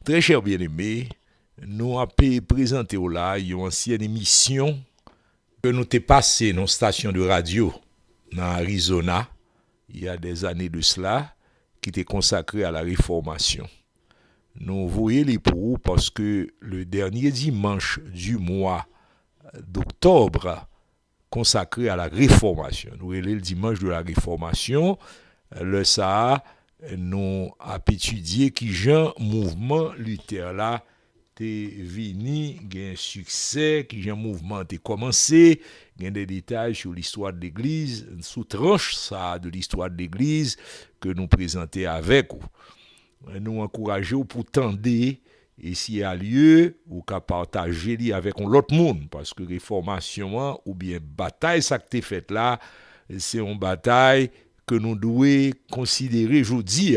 Très cher bien-aimé, nous avons présenté là une ancienne émission que nous t'ai passé dans une station de radio dans Arizona il y a des années de cela qui était consacrée à la réformation. Nous voyons les pour parce que le dernier dimanche du mois d'octobre consacré à la réformation, nous voyons le dimanche de la réformation, le ça nous a étudié qui Jean mouvement Luther là t'es venu, un succès, qui un mouvement t'es commencé, gain des détails sur l'histoire de l'église, sous tranche ça de l'histoire de l'église que nous présenter avec vous. Nous encourageons pour tendre et s'il y a lieu ou qu'à partager avec l'autre monde parce que réformation ou bien bataille ça que t'es faite là, c'est une bataille que nous devons considérer aujourd'hui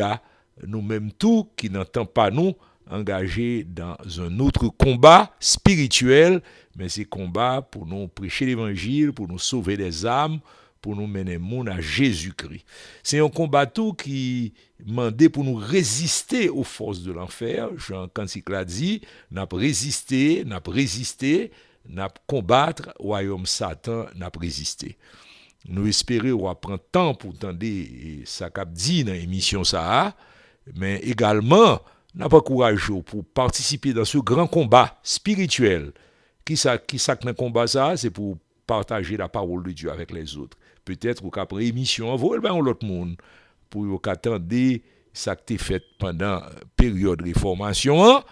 nous-mêmes tout qui n'entend pas nous engagés dans un autre combat spirituel, mais c'est combat pour nous prêcher l'évangile, pour nous sauver des âmes, pour nous mener le monde à Jésus-Christ. C'est un combat tout qui demandé pour nous résister aux forces de l'enfer. Jean Cantique l'a dit, n'a résisté, n'a combattre royaume Satan, n'a résisté. Nous espérons prendre temps pour entendre ça qu'a dit dans l'émission ça, mais également n'a pas courage pour participer dans ce grand combat spirituel. Qui ça dans combat ça, c'est pour partager la parole de Dieu avec les autres. Peut-être qu'après émission, vous allez l'autre monde pour attendre ça que tu fait pendant la période de réformation,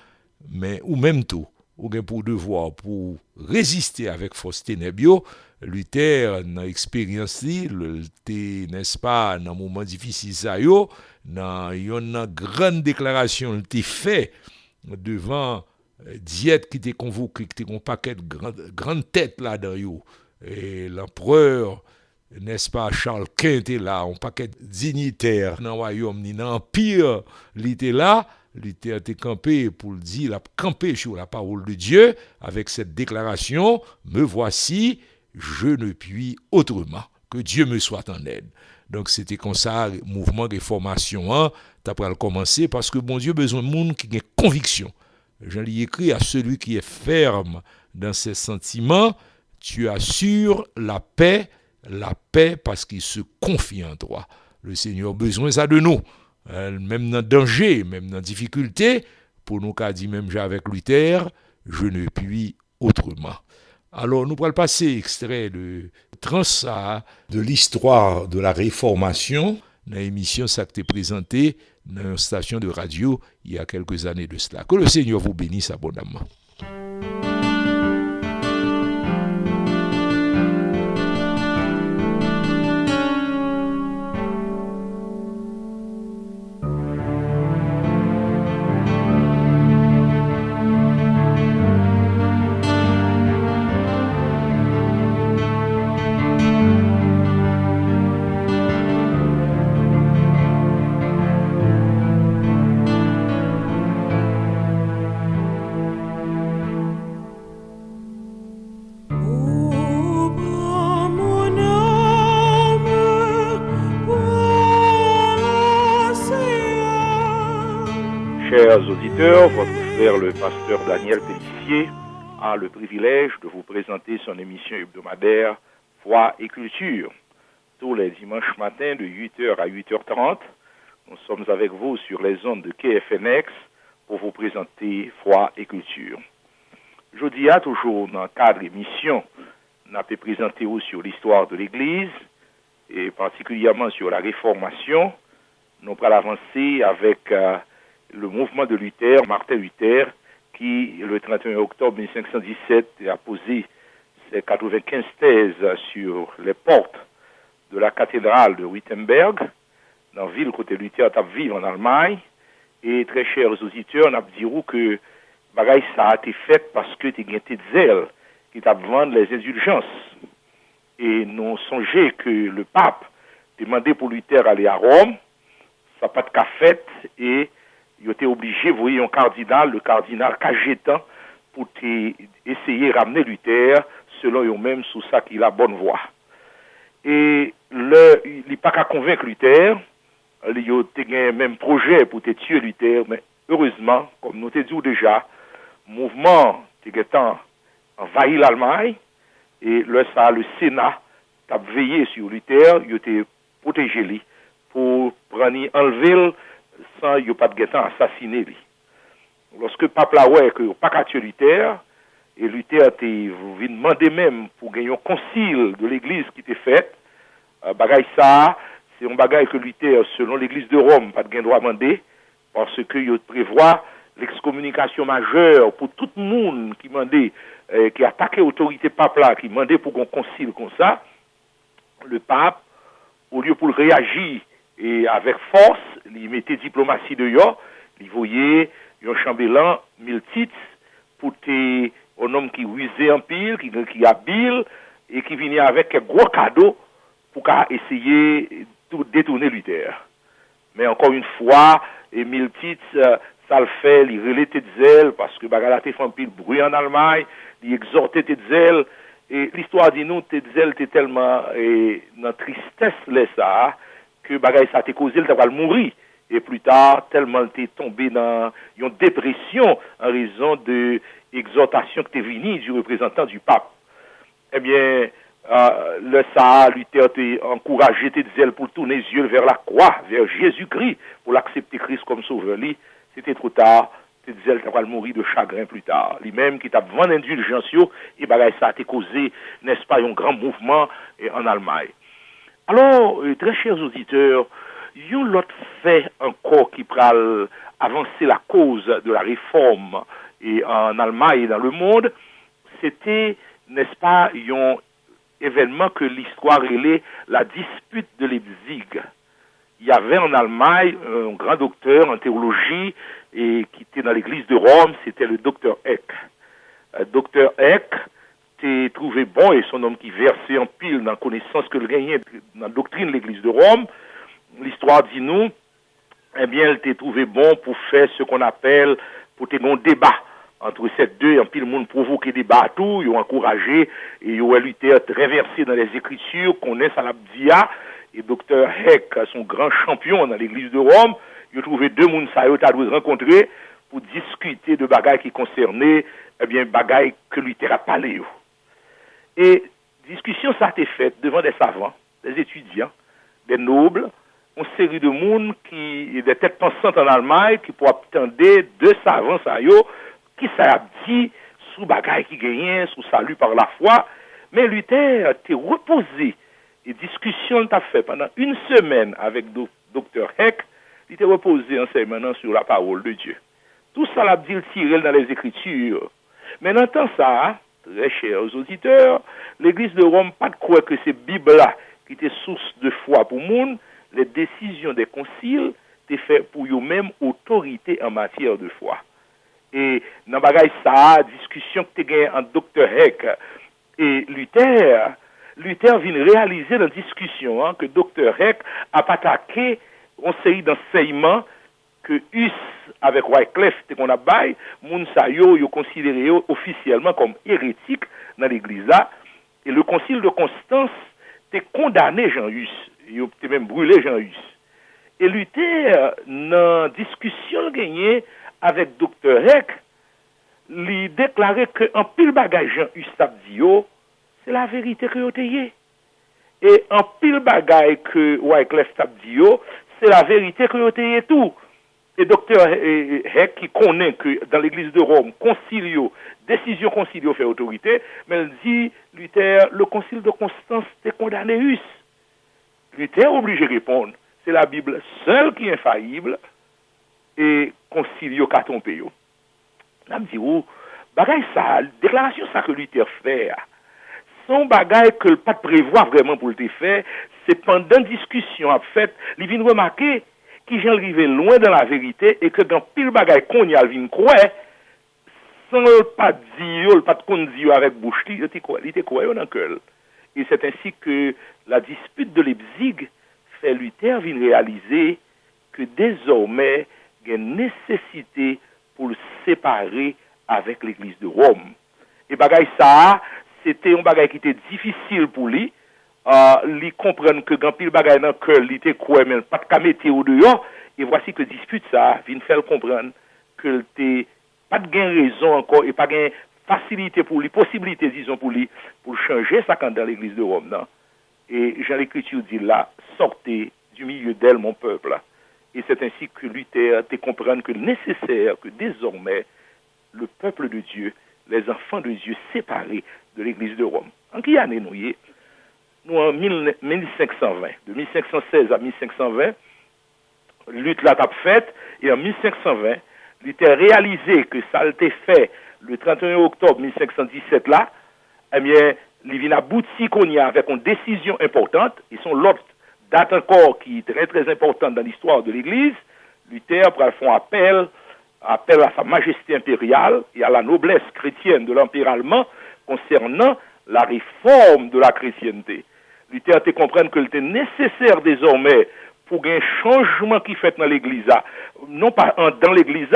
mais ou même tout, ou bien pour devoir pour résister avec force ténèbres. Luther dans expérience n'est-ce pas dans moment difficile ça yo, dans une grande déclaration il fait devant diète qui était convoqué qui était un paquet de grande tête là dedans yo et l'empereur n'est-ce pas Charles Quint était là un paquet dignitaire dans le royaume ni dans l'empire il était là. Luther était campé pour le dire, il a campé sur la parole de Dieu avec cette déclaration, me voici, je ne puis autrement, que Dieu me soit en aide. Donc c'était comme ça, le mouvement de réformation, t'as pas commencer parce que bon Dieu besoin de monde qui a conviction. J'en ai écrit à celui qui est ferme dans ses sentiments, tu assures la paix parce qu'il se confie en toi. Le Seigneur a besoin ça de nous. Même dans le danger, même dans la difficulté, pour nous qu'a dit même avec Luther, je ne puis autrement. Alors nous allons passer extrait de Transa de l'histoire de la Réformation, dans l'émission ça qui était présentée dans une station de radio il y a quelques années de cela. Que le Seigneur vous bénisse abondamment. Chers auditeurs, votre frère le pasteur Daniel Pellissier a le privilège de vous présenter son émission hebdomadaire Foi et Culture. Tous les dimanches matins de 8h à 8h30, nous sommes avec vous sur les ondes de KFNX pour vous présenter Foi et Culture. Jeudi a toujours dans le cadre émission, nous avons présenté sur l'histoire de l'Église et particulièrement sur la Réformation. Nous allons avancer avec le mouvement de Luther, Martin Luther, qui, le 31 octobre 1517, a posé ses 95 thèses sur les portes de la cathédrale de Wittenberg, dans la ville côté Luther a vivre en Allemagne. Et très chers auditeurs, on a dit que bagaille ça a été fait parce que tu as été de zèle qui t'a vendu les indulgences. Et nous songeons que le pape demandait pour Luther aller à Rome, ça n'a pas de cas fait, et il était obligé, vous voyez, le cardinal Cajetan, pour essayer de ramener Luther, selon eux-mêmes, sous ça qu'il a bonne voie. Et il n'est pas qu'à convaincre Luther, il a un même projet pour tuer Luther, mais heureusement, comme nous t'ai dit déjà, mouvement était envahi l'Allemagne et le Sénat a veillé sur Luther, il était protégé lui pour prendre enlever sans il pas de guettant assassiné lui. Lorsque pape la ouais que pas qu'à tuer Luther et Luther était demandé même pour gagner un concile de l'église qui était fait, bagaille ça, c'est un bagaille que Luther selon l'église de Rome pas de droit demander parce que il prévoit l'excommunication majeure pour tout le monde qui demandait qui attaquait l'autorité pape là, qui demandait pour qu'on concile comme ça, le pape au lieu pour réagir et avec force, il mettait diplomatie dehors, il voyait un chambellan Miltitz pour un homme qui rusait en pile, qui habile et qui venait avec un gros cadeau pour essayer de détourner Luther. Mais encore une fois, Miltitz, ça le fait, il relait Tetzel parce que Bagala fait un pile bruit en Allemagne, il exhortait Tetzel. Et l'histoire dit nous, Tetzel était tellement dans tristesse là ça que Bagay ça t'est causé, il va mourir. Et plus tard, tellement t'es tombé dans une dépression en raison de l'exhortation que t'es venu du représentant du pape. Eh bien, le ça, Luther t'a encouragé Tetzel pour tourner les yeux vers la croix, vers Jésus-Christ, pour l'accepter Christ comme sauveur. C'était trop tard. Tetzel va mourir de chagrin plus tard. Lui-même qui t'a vendu indulgence, et bagay ça a été causé, n'est-ce pas, un grand mouvement en Allemagne. Alors, très chers auditeurs, il y a l'autre fait encore qui peut avancer la cause de la réforme en Allemagne et dans le monde, c'était, n'est-ce pas, un événement que l'histoire relait, la dispute de Leipzig. Il y avait en Allemagne un grand docteur en théologie et qui était dans l'église de Rome, c'était le docteur Eck. Docteur Eck t'est trouvé bon et son homme qui versait en pile dans la connaissance que le gagnait dans la doctrine de l'église de Rome. L'histoire dit nous, eh bien, elle t'est trouvé bon pour faire ce qu'on appelle, pour te un débat entre ces deux, en pile monde provoquer des bateaux, ils ont encouragé et ils ont lutté traversé dans les écritures, connaissent à l'Abdia. Et docteur Eck, son grand champion dans l'église de Rome, il a trouvé deux mouns ça a dû rencontrer pour discuter de bagailles qui concernaient, eh bien, bagailles que Luther a parlé. Et discussion ça a été faite devant des savants, des étudiants, des nobles, une série de monde qui, des têtes pensantes en Allemagne, qui pour attendre deux savants ça qui ça dit sous bagailles qui gagnent, sous salut par la foi, mais Luther a été reposé. Et discussion t'a fait pendant une semaine avec docteur Eck, il était reposé en maintenant sur la parole de Dieu. Tout ça l'a dit tiré dans les Écritures. Mais en tant ça, très chers auditeurs, l'Église de Rome pas de croire que c'est Bible-là qui était source de foi pour le monde, les décisions des conciles étaient faites pour eux-mêmes autorité en matière de foi. Et dans bagaille ça, discussion que tu gagné entre docteur Eck et Luther vient réaliser dans la discussion que Dr. Eck a attaqué une série d'enseignements que Hus avec Wycliffe qu'on a bail, moun sa yo considéré officiellement comme hérétique dans l'église là, et le concile de Constance t'est condamné Jean Hus, il a même brûlé Jean Hus. Et Luther dans discussion gagnée avec Dr. Eck, lui déclarait que en pile bagage Jean Hus t'a dit c'est la vérité que vous avez. Et en pile bagaille que Wycliffe t'a dit, c'est la vérité que vous avez tout. Et docteur Eck qui connaît que dans l'église de Rome, concilio, décision concilio fait autorité, mais elle dit, Luther, le concile de Constance t'est condamné Hus. Luther est obligé de répondre, c'est la Bible seule qui est infaillible, et concilio qu'a trompé. On me dit, bagaille ça, déclaration ça que Luther fait, son bagage que le pas prévoit vraiment pour le faire, c'est pendant discussion en fait, il vient remarquer qu'il vient arriver loin de la vérité et que dans pile bagage qu'on y a vient croire sans le pas dire, le pas de dire avec bouche, il était quoi dans cœur. Et c'est ainsi que la dispute de Leipzig fait Luther vient réaliser que désormais il y a une nécessité pour le séparer avec l'église de Rome. Et bagage ça c'était un bagage qui était difficile pour lui. Lui comprendre que quand pile bagage dans cœur, il était quoi mais pas de mettre au dehors et voici que dispute ça vient faire comprendre que t'es pas de gain raison encore et pas gain facilité pour lui, possibilité, disons, pour lui, pour changer ça quand dans l'église de Rome, non? Et Jean l'Écriture dit là, sortez du milieu d'elle, mon peuple. Et c'est ainsi que Luther te comprendre que nécessaire, que désormais, le peuple de Dieu, les enfants de Dieu séparés de l'église de Rome. En quelle année nous y est? Nous en 1520, de 1516 à 1520, lutte la tape faite, et en 1520, Luther réalisé que ça a été fait le 31 octobre 1517 là, eh bien, il vient aboutir qu'on y a avec une décision importante, ils sont l'autre date encore qui est très très importante dans l'histoire de l'Église. Luther font appel à sa majesté impériale et à la noblesse chrétienne de l'Empire allemand concernant la réforme de la chrétienté. Luther te comprendre que c'était nécessaire désormais pour un changement qui fait dans l'Église, non pas dans l'Église,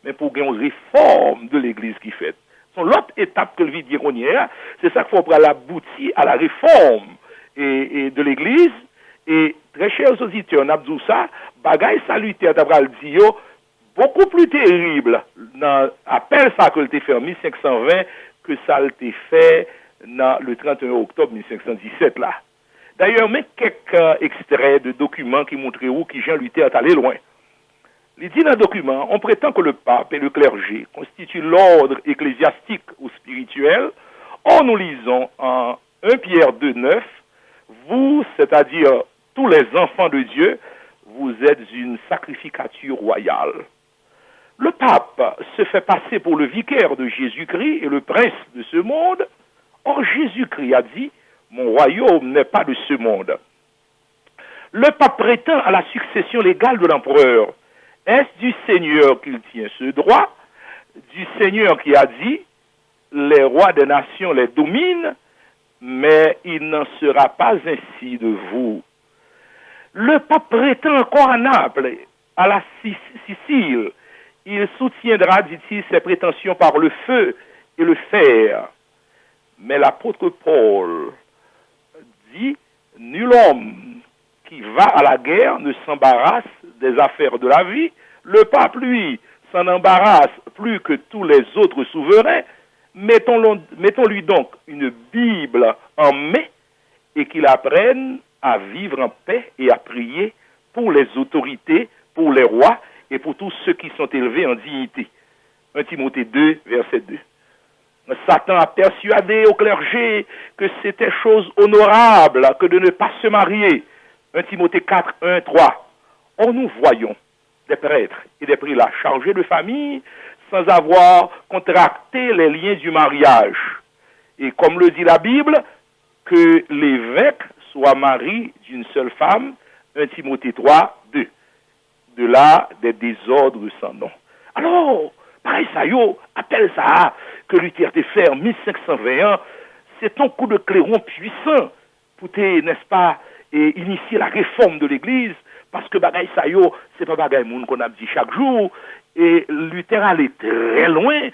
mais pour une réforme de l'Église qui fait. C'est l'autre étape que le vit dire c'est ça qu'il faut aboutir à la réforme et de l'Église. Et très chers auditeurs, on a dit ça, bagaille salutaire d'Abraham dit beaucoup plus terrible dans appel ça que le fait en 1520 que ça a été fait dans le 31 octobre 1517 là. D'ailleurs, mais quelques extraits de documents qui montrent où qui Jean Luther est allé loin. Il dit dans le document, on prétend que le pape et le clergé constituent l'ordre ecclésiastique ou spirituel. Or, nous lisons en 1 Pierre 2,9, vous, c'est-à-dire tous les enfants de Dieu, vous êtes une sacrificature royale. Le pape se fait passer pour le vicaire de Jésus-Christ et le prince de ce monde. Or, Jésus-Christ a dit, mon royaume n'est pas de ce monde. Le pape prétend à la succession légale de l'empereur. Est-ce du Seigneur qu'il tient ce droit? Du Seigneur qui a dit, les rois des nations les dominent, mais il n'en sera pas ainsi de vous. Le pape prétend encore à Naples, à la Sicile. Il soutiendra, dit-il, ses prétentions par le feu et le fer. Mais l'apôtre Paul dit, nul homme qui va à la guerre ne s'embarrasse des affaires de la vie. Le pape, lui, s'en embarrasse plus que tous les autres souverains. Mettons-lui donc une Bible en main et qu'il apprenne à vivre en paix et à prier pour les autorités, pour les rois et pour tous ceux qui sont élevés en dignité. 1 Timothée 2, verset 2. Satan a persuadé au clergé que c'était chose honorable que de ne pas se marier. 1 Timothée 4, 1, 3. Or, nous voyons des prêtres et des prélats chargés de famille sans avoir contracté les liens du mariage. Et comme le dit la Bible, que l'évêque soit mari d'une seule femme, 1 Timothée 3, 2. De là, des désordres sans nom. Alors, pareil, ça appelle ça, que Luther te fait en 1521, c'est un coup de clairon puissant pour n'est-ce pas, et initier la réforme de l'Église, parce que bagaille ça c'est pas bagaille moun qu'on a dit chaque jour, et Luther allait très loin,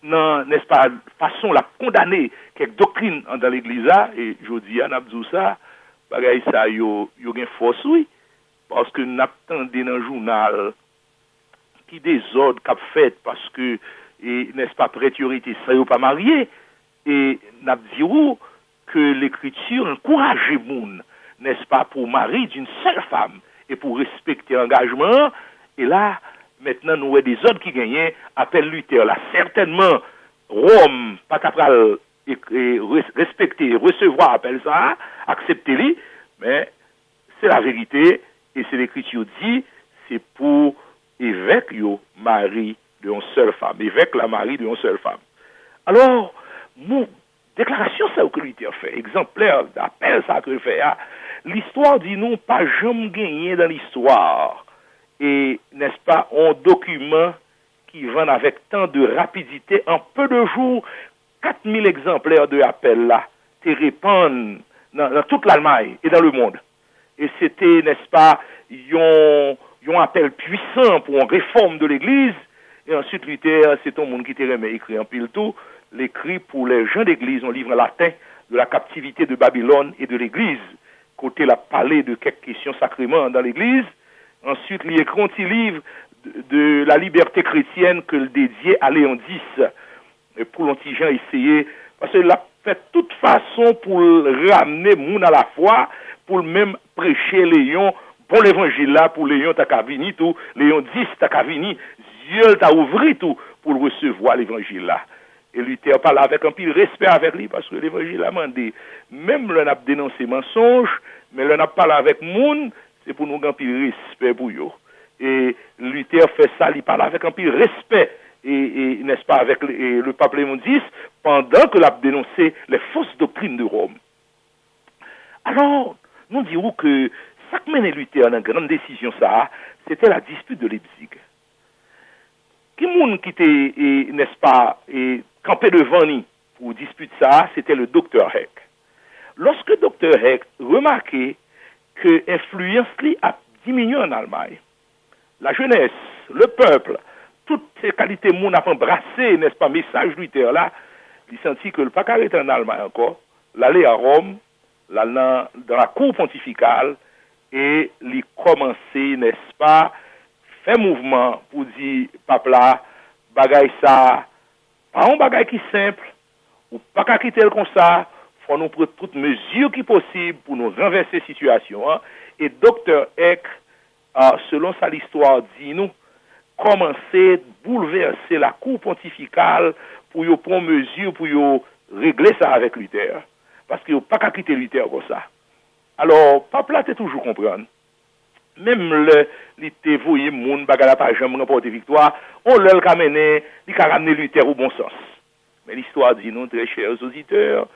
dans, n'est-ce pas, façon la condamner quelques doctrines dans l'Église, et je dis à Nabdou ça, bagaille ça yo gen force, oui, parce que nous attendons dans le journal qui désordre qu'a fait parce que, n'est-ce pas, prétorité, ça n'est pas marié, et nous disons que l'Écriture encourage les gens, n'est-ce pas, pour marier d'une seule femme et pour respecter l'engagement. Et là, maintenant, nous avons des autres qui gagnent, appellent Luther. Là, certainement, Rome, pas capable respecter, recevoir, appelle ça, accepter-les, mais c'est la vérité, et c'est l'Écriture dit, c'est pour évêque, mari d'une seule femme. Évêque, la mari d'une seule femme. Alors, déclaration ça que Luther fait, exemplaire d'appel ça que fait, l'histoire dit non pas jamais gagné dans l'histoire. Et, n'est-ce pas, un document qui vend avec tant de rapidité, en peu de jours, 4000 exemplaires de appel là, te répandent dans toute l'Allemagne et dans le monde. Et c'était, n'est-ce pas, un appel puissant pour une réforme de l'Église. Et ensuite, Luther, c'est un monde qui te remet écrit en pile tout, l'écrit pour les gens d'Église, un livre latin de la captivité de Babylone et de l'Église. Côté la parler de quelques questions sacrément dans l'Église. Ensuite, il écrit un petit livre de la liberté chrétienne que le dédié à Léon X. Et pour l'antigen essayer, parce qu'il a fait toute façon pour ramener moun à la foi, pour même prêcher Léon, pour l'évangile là, pour Léon t'as vini tout, Léon X t'as vini, Dieu t'a ouvert tout pour recevoir l'évangile là. Et Luther parle avec un pile respect avec lui, parce que l'évangile a demandé, même le n'a dénoncé mensonge, mais le n'a parlé avec moun, c'est pour nous un pile respect pour eux. Et Luther fait ça, il parle avec un pile respect, et n'est-ce pas, avec le pape Léon X, pendant que l'a dénoncé les fausses doctrines de Rome. Alors, nous dirons que ça qui mène Luther dans une grande décision, ça, c'était la dispute de Leipzig. Qui monde qui était, n'est-ce pas, campé devant nous pour disputer ça, c'était le docteur Heck. Lorsque le docteur Heck remarquait que l'influence a diminué en Allemagne, la jeunesse, le peuple, toutes ces qualités moun a embrassé, n'est-ce pas, message Luther là, il sentit que le pas arrêté en Allemagne encore, l'aller à Rome, dans la cour pontificale, et il commençait, n'est-ce pas, faire mouvement pour dire, pape là, bagay ça, pas un bagay qui simple, ou pas qu'à quitter comme ça, faut nous prendre toutes mesures qui possibles pour nous renverser la situation. Hein. Et docteur Eck, selon sa l'histoire dit nous, commencer à bouleverser la cour pontificale pour y prendre mesure, pour y régler ça avec Luther. Parce qu'il n'y a pas qu'à quitter Luther comme ça. Alors, pape là, t'es toujours comprendre. Même l'été voyé moun bagala pas jamais remporter victoire, on l'a mené, il a ramené Luther au bon sens. Mais l'histoire dit nous très chers auditeurs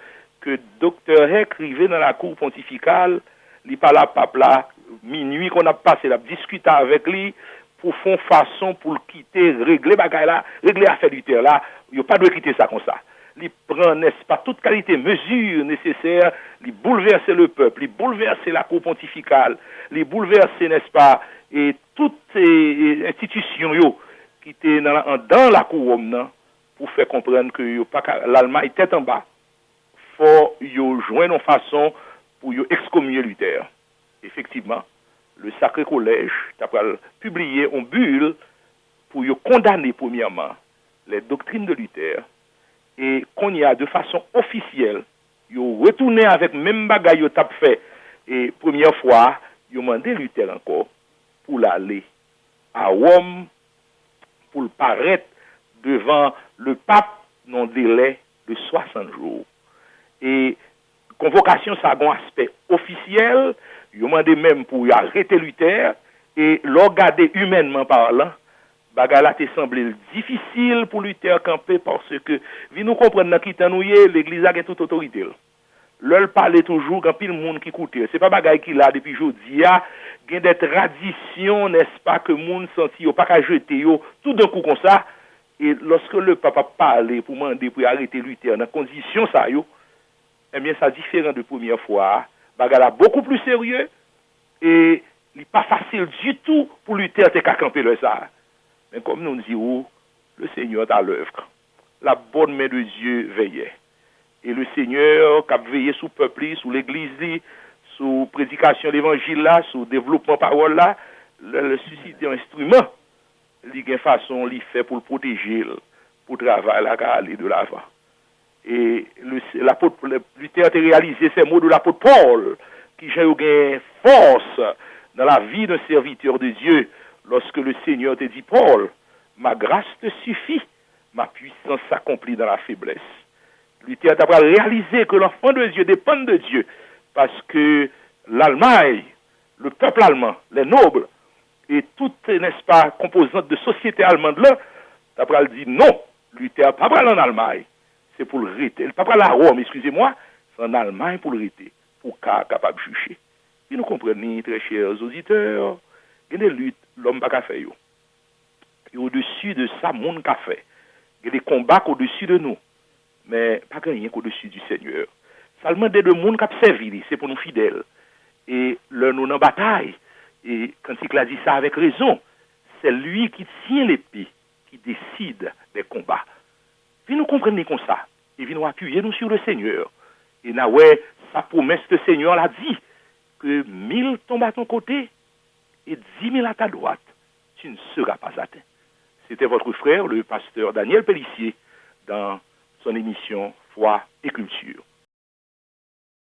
que docteur Heck arrivé dans la cour pontificale, il parle à pape là minuit qu'on a passé là discuter avec lui pour faire façon pour le quitter, régler bagay là, régler affaire Luther là, il pas doit quitter ça comme ça. Il prend, n'est-ce pas, toute qualité, mesure nécessaire, il bouleverser le peuple, il bouleverser la cour pontificale, il bouleverser, n'est-ce pas, et toutes les institutions qui étaient dans la cour Rome, pour faire comprendre que l'Allemagne tête en bas, faut joindre une façon pour excommunier Luther. Effectivement, le Sacré Collège a publié une bulle pour condamner premièrement les doctrines de Luther. Et qu'on y a de façon officielle, yo retourné avec même bagay yo tap fait et première fois, yo mandé Luther encore pour l'aller à Rome pour le paraître devant le pape non délai de 60 jours. Et convocation ça a un aspect officiel, yo mandé même pour y arrêter Luther et le regarder humainement parlant. Bagala te semblé difficile pour Luther camper parce que, vi nous comprendre dans qui t'ennuyer, l'église a toute autorité. L'ol parle toujours quand pile monde qui écoute. C'est pas bagay qui là depuis jodi a, gen des traditions, n'est-ce pas, que monde senti yo pas qu'à jeter yo tout d'un coup comme ça. Et lorsque le papa parle pour demander pour arrêter Luther dans condition ça yo, eh bien ça différent de première fois, bagala beaucoup plus sérieux et il pas facile du tout pour Luther te camper le ça. Mais comme nous disons, le Seigneur est à l'œuvre. La bonne main de Dieu veillait. Et le Seigneur qui a veillé sous le peuple, sous l'église, sous la prédication de l'évangile, sous le développement de la parole, le susciter un instrument. Il y a une façon, il fait pour le protéger, pour travailler, aller de l'avant. Et l'apôtre Luther a réalisé ces mots de l'apôtre Paul, qui a eu force dans la vie d'un serviteur de Dieu. Lorsque le Seigneur te dit, Paul, ma grâce te suffit, ma puissance s'accomplit dans la faiblesse. Luther a réalisé que l'enfant de Dieu dépend de Dieu, parce que l'Allemagne, le peuple allemand, les nobles, et toutes, n'est-ce pas, composantes de société allemande là, t'as dit non, Luther pas en Allemagne, c'est pour le rester. Pas à Rome, excusez-moi, c'est en Allemagne pour le rester, pour qu'à capable de juger. Et nous comprenons, très chers auditeurs, il y a des luttes, l'homme n'a pas fait. Et au-dessus de ça, monde n'a fait. Il y a des combats au-dessus de nous. Mais pas rien qu'au-dessus du Seigneur. Ça demande de monde qui a servi, c'est pour nous fidèles. Et le nous en bataille. Et quand il a dit ça avec raison, c'est lui qui tient l'épée, qui décide des combats. Puis nous comprenons comme ça. Et puis nous appuyer nous sur le Seigneur. Et là, ouais, sa promesse, le Seigneur l'a dit, que 1000 tombent à ton côté, et 10 000 à ta droite, qui ne sera pas atteint. C'était votre frère, le pasteur Daniel Pellissier, dans son émission Foi et Culture.